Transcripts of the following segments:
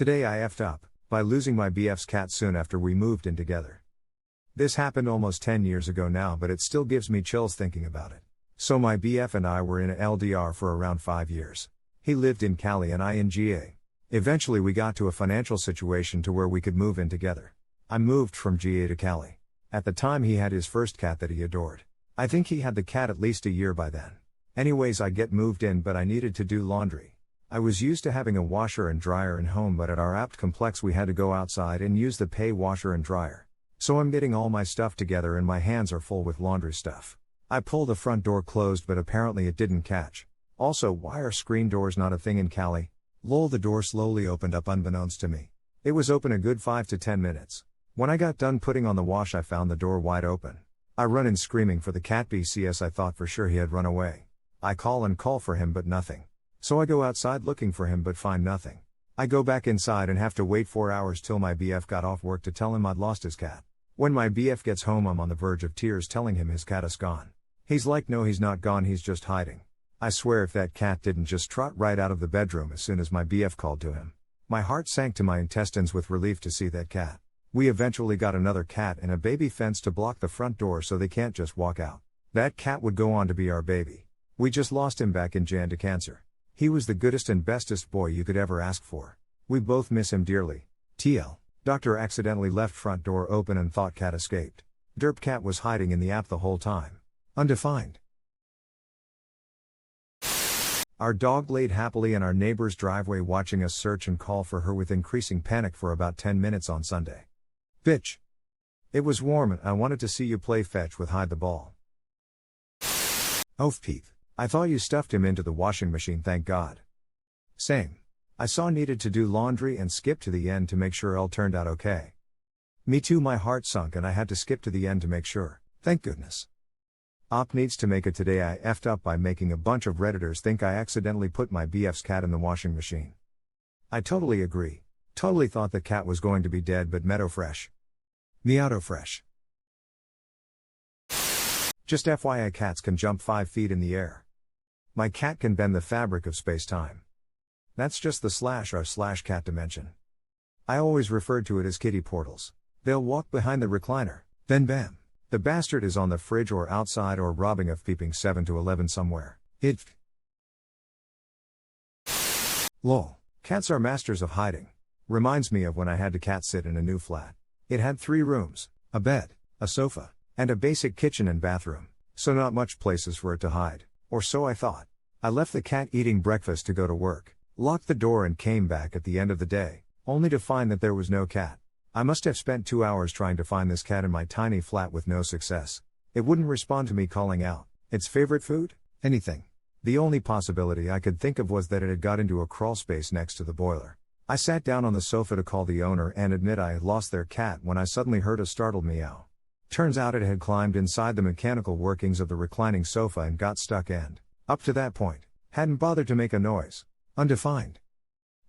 Today I effed up by losing my BF's cat soon after we moved in together. This happened almost 10 years ago now, but it still gives me chills thinking about it. So my BF and I were in LDR for around 5 years. He lived in Cali and I in GA. Eventually we got to a financial situation to where we could move in together. I moved from GA to Cali. At the time he had his first cat that he adored. I think he had the cat at least a year by then. Anyways, I get moved in, but I needed to do laundry. I was used to having a washer and dryer in home, but at our apt complex we had to go outside and use the pay washer and dryer. So I'm getting all my stuff together and my hands are full with laundry stuff. I pull the front door closed, but apparently it didn't catch. Also, why are screen doors not a thing in Cali? Lol, the door slowly opened up unbeknownst to me. It was open a good 5 to 10 minutes. When I got done putting on the wash, I found the door wide open. I run in screaming for the cat. BCS, I thought for sure he had run away. I call for him, but nothing. So I go outside looking for him but find nothing. I go back inside and have to wait 4 hours till my BF got off work to tell him I'd lost his cat. When my BF gets home, I'm on the verge of tears telling him his cat is gone. He's like, no, he's not gone, he's just hiding. I swear if that cat didn't just trot right out of the bedroom as soon as my BF called to him. My heart sank to my intestines with relief to see that cat. We eventually got another cat and a baby fence to block the front door so they can't just walk out. That cat would go on to be our baby. We just lost him back in Jan to cancer. He was the goodest and bestest boy you could ever ask for. We both miss him dearly. TL. Doctor accidentally left front door open and thought cat escaped. Derp cat was hiding in the app the whole time. Undefined. Our dog laid happily in our neighbor's driveway watching us search and call for her with increasing panic for about 10 minutes on Sunday. Bitch. It was warm and I wanted to see you play fetch with hide the ball. Oof peep. I thought you stuffed him into the washing machine, thank God. Same. I saw needed to do laundry and skipped to the end to make sure all turned out okay. Me too, my heart sunk and I had to skip to the end to make sure, thank goodness. Op needs to make it today. I effed up by making a bunch of Redditors think I accidentally put my BF's cat in the washing machine. I totally agree. Totally thought the cat was going to be dead, but Meadow Fresh. Meowdo Fresh. Just FYI, cats can jump 5 feet in the air. My cat can bend the fabric of space-time. That's just the /r/cat dimension. I always referred to it as kitty portals. They'll walk behind the recliner, then bam. The bastard is on the fridge or outside or robbing of peeping 7 to 11 somewhere. Lol. Cats are masters of hiding. Reminds me of when I had to cat sit in a new flat. It had 3 rooms, a bed, a sofa, and a basic kitchen and bathroom, so not much places for it to hide, or so I thought. I left the cat eating breakfast to go to work, locked the door and came back at the end of the day, only to find that there was no cat. I must have spent 2 hours trying to find this cat in my tiny flat with no success. It wouldn't respond to me calling out its favorite food, anything. The only possibility I could think of was that it had got into a crawl space next to the boiler. I sat down on the sofa to call the owner and admit I had lost their cat when I suddenly heard a startled meow. Turns out it had climbed inside the mechanical workings of the reclining sofa and got stuck and, up to that point, hadn't bothered to make a noise. Undefined.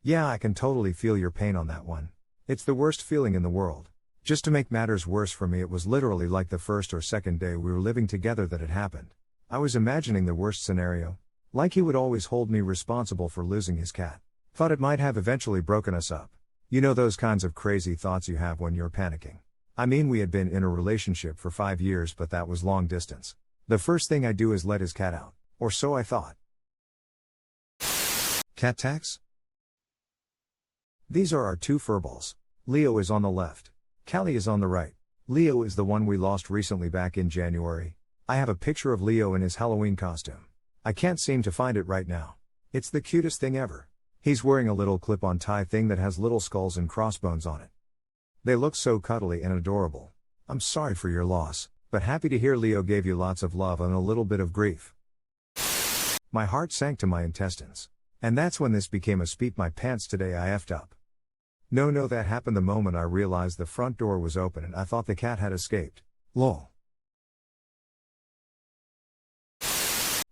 Yeah, I can totally feel your pain on that one. It's the worst feeling in the world. Just to make matters worse for me, it was literally like the first or second day we were living together that it happened. I was imagining the worst scenario. Like he would always hold me responsible for losing his cat. Thought it might have eventually broken us up. You know those kinds of crazy thoughts you have when you're panicking. I mean, we had been in a relationship for 5 years, but that was long distance. The first thing I do is let his cat out. Or so I thought. Cat tax? These are our 2 furballs. Leo is on the left. Callie is on the right. Leo is the one we lost recently back in January. I have a picture of Leo in his Halloween costume. I can't seem to find it right now. It's the cutest thing ever. He's wearing a little clip-on tie thing that has little skulls and crossbones on it. They look so cuddly and adorable. I'm sorry for your loss, but happy to hear Leo gave you lots of love and a little bit of grief. My heart sank to my intestines. And that's when this became a speep my pants today. I effed up. No, that happened the moment I realized the front door was open and I thought the cat had escaped. Lol.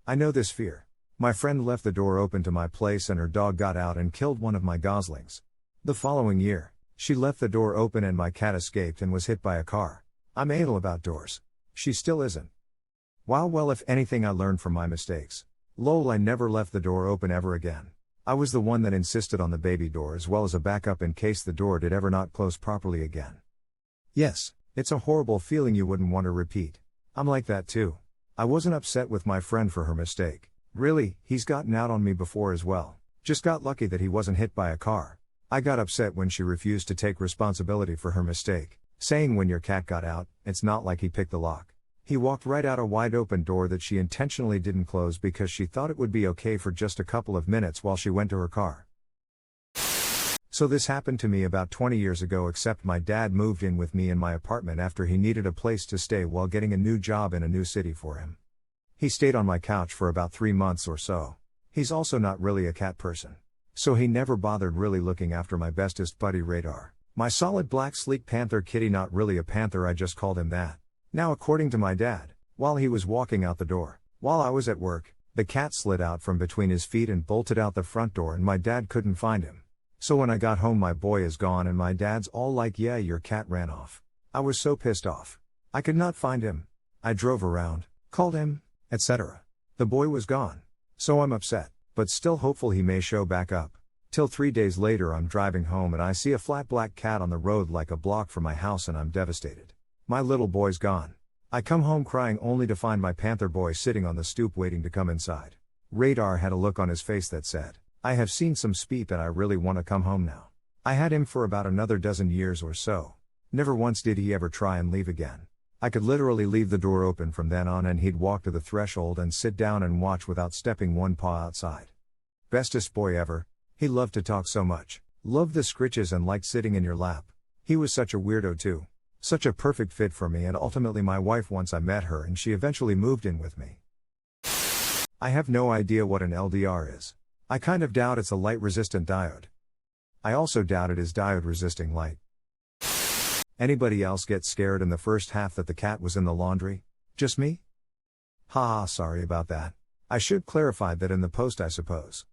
I know this fear. My friend left the door open to my place and her dog got out and killed one of my goslings. The following year, she left the door open and my cat escaped and was hit by a car. I'm anal about doors. She still isn't. Wow, well, if anything I learned from my mistakes. Lol, I never left the door open ever again. I was the one that insisted on the baby door as well as a backup in case the door did ever not close properly again. Yes, it's a horrible feeling you wouldn't want to repeat. I'm like that too. I wasn't upset with my friend for her mistake. Really, he's gotten out on me before as well. Just got lucky that he wasn't hit by a car. I got upset when she refused to take responsibility for her mistake, saying when your cat got out, it's not like he picked the lock. He walked right out a wide open door that she intentionally didn't close because she thought it would be okay for just a couple of minutes while she went to her car. So this happened to me about 20 years ago, except my dad moved in with me in my apartment after he needed a place to stay while getting a new job in a new city for him. He stayed on my couch for about 3 months or so. He's also not really a cat person. So he never bothered really looking after my bestest buddy Radar. My solid black sleek panther kitty, not really a panther, I just called him that. Now according to my dad, while he was walking out the door, while I was at work, the cat slid out from between his feet and bolted out the front door and my dad couldn't find him. So when I got home my boy is gone and my dad's all like, yeah, your cat ran off. I was so pissed off. I could not find him. I drove around, called him, etc. The boy was gone. So I'm upset, but still hopeful he may show back up. Till 3 days later I'm driving home and I see a flat black cat on the road like a block from my house and I'm devastated. My little boy's gone. I come home crying only to find my panther boy sitting on the stoop waiting to come inside. Radar had a look on his face that said, I have seen some speep and I really want to come home now. I had him for about another dozen years or so. Never once did he ever try and leave again. I could literally leave the door open from then on and he'd walk to the threshold and sit down and watch without stepping one paw outside. Bestest boy ever. He loved to talk so much, loved the scritches and liked sitting in your lap. He was such a weirdo too. Such a perfect fit for me and ultimately my wife once I met her and she eventually moved in with me. I have no idea what an LDR is. I kind of doubt it's a light resistant diode. I also doubt it is diode resisting light. Anybody else get scared in the first half that the cat was in the laundry? Just me? Haha, sorry about that. I should clarify that in the post I suppose.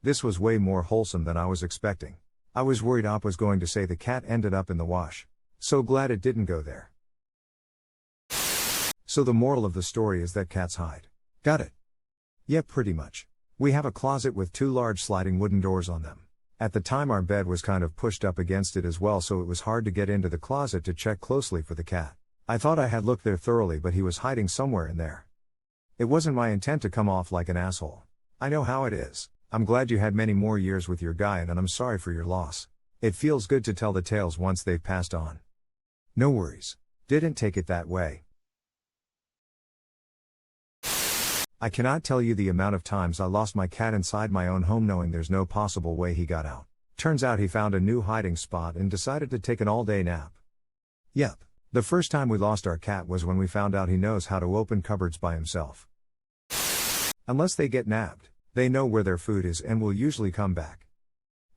This was way more wholesome than I was expecting. I was worried Op was going to say the cat ended up in the wash. So glad it didn't go there. So the moral of the story is that cats hide. Got it? Yep, pretty much. We have a closet with 2 large sliding wooden doors on them. At the time our bed was kind of pushed up against it as well, so it was hard to get into the closet to check closely for the cat. I thought I had looked there thoroughly, but he was hiding somewhere in there. It wasn't my intent to come off like an asshole. I know how it is. I'm glad you had many more years with your guy and I'm sorry for your loss. It feels good to tell the tales once they've passed on. No worries. Didn't take it that way. I cannot tell you the amount of times I lost my cat inside my own home knowing there's no possible way he got out. Turns out he found a new hiding spot and decided to take an all-day nap. Yep. The first time we lost our cat was when we found out he knows how to open cupboards by himself. Unless they get nabbed, they know where their food is and will usually come back.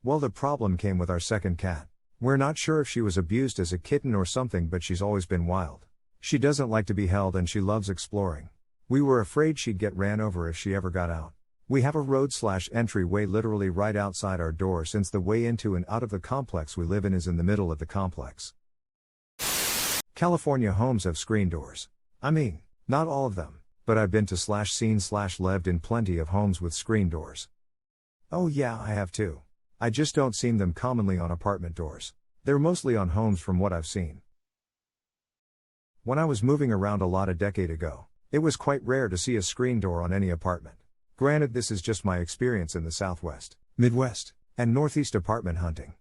Well, the problem came with our second cat. We're not sure if she was abused as a kitten or something, but she's always been wild. She doesn't like to be held and she loves exploring. We were afraid she'd get ran over if she ever got out. We have a road/entryway literally right outside our door since the way into and out of the complex we live in is in the middle of the complex. California homes have screen doors. I mean, not all of them, but I've been to /seen/lived in plenty of homes with screen doors. Oh yeah, I have too. I just don't see them commonly on apartment doors. They're mostly on homes from what I've seen. When I was moving around a lot a decade ago, it was quite rare to see a screen door on any apartment. Granted, this is just my experience in the Southwest, Midwest, and Northeast apartment hunting.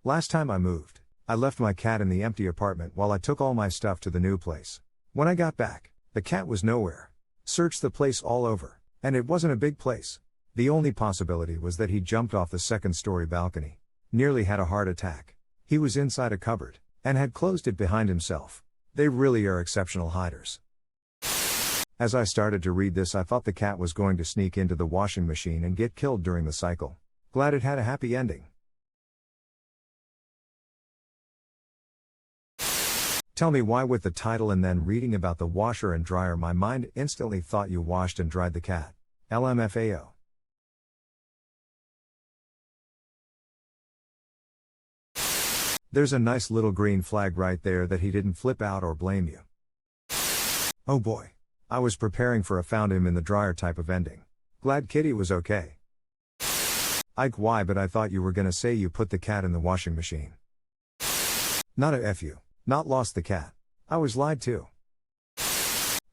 Last time I moved, I left my cat in the empty apartment while I took all my stuff to the new place. When I got back, the cat was nowhere. Searched the place all over, and it wasn't a big place. The only possibility was that he jumped off the second-story balcony. Nearly had a heart attack. He was inside a cupboard, and had closed it behind himself. They really are exceptional hiders. As I started to read this, I thought the cat was going to sneak into the washing machine and get killed during the cycle. Glad it had a happy ending. Tell me why with the title and then reading about the washer and dryer my mind instantly thought you washed and dried the cat. LMFAO. There's a nice little green flag right there that he didn't flip out or blame you. Oh boy. I was preparing for a found him in the dryer type of ending. Glad kitty was okay. Ike, why? But I thought you were gonna say you put the cat in the washing machine. Not a F you. Not lost the cat. I was lied to.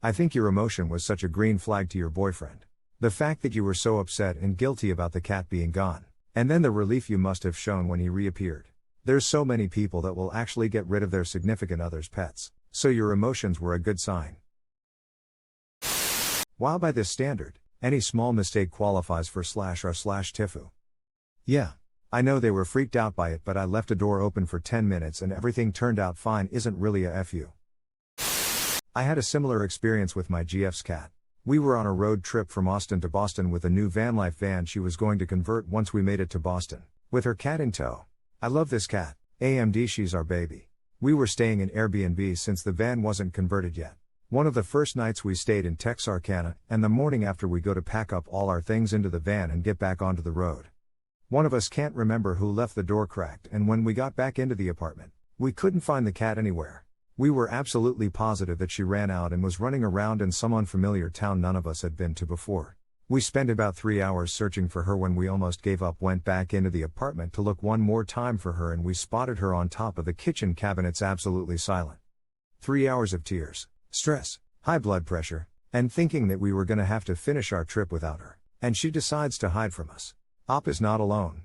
I think your emotion was such a green flag to your boyfriend. The fact that you were so upset and guilty about the cat being gone. And then the relief you must have shown when he reappeared. There's so many people that will actually get rid of their significant other's pets. So your emotions were a good sign. While by this standard, any small mistake qualifies for /r/TIFU. Yeah. I know they were freaked out by it, but I left a door open for 10 minutes and everything turned out fine isn't really a FU. I had a similar experience with my GF's cat. We were on a road trip from Austin to Boston with a new van life van she was going to convert once we made it to Boston, with her cat in tow. I love this cat. AMD, she's our baby. We were staying in Airbnb since the van wasn't converted yet. One of the first nights we stayed in Texarkana, and the morning after we go to pack up all our things into the van and get back onto the road. One of us can't remember who left the door cracked, and when we got back into the apartment, we couldn't find the cat anywhere. We were absolutely positive that she ran out and was running around in some unfamiliar town none of us had been to before. We spent about 3 hours searching for her. When we almost gave up, went back into the apartment to look one more time for her, and we spotted her on top of the kitchen cabinets, absolutely silent. 3 hours of tears, stress, high blood pressure, and thinking that we were gonna have to finish our trip without her. And she decides to hide from us. Op is not alone.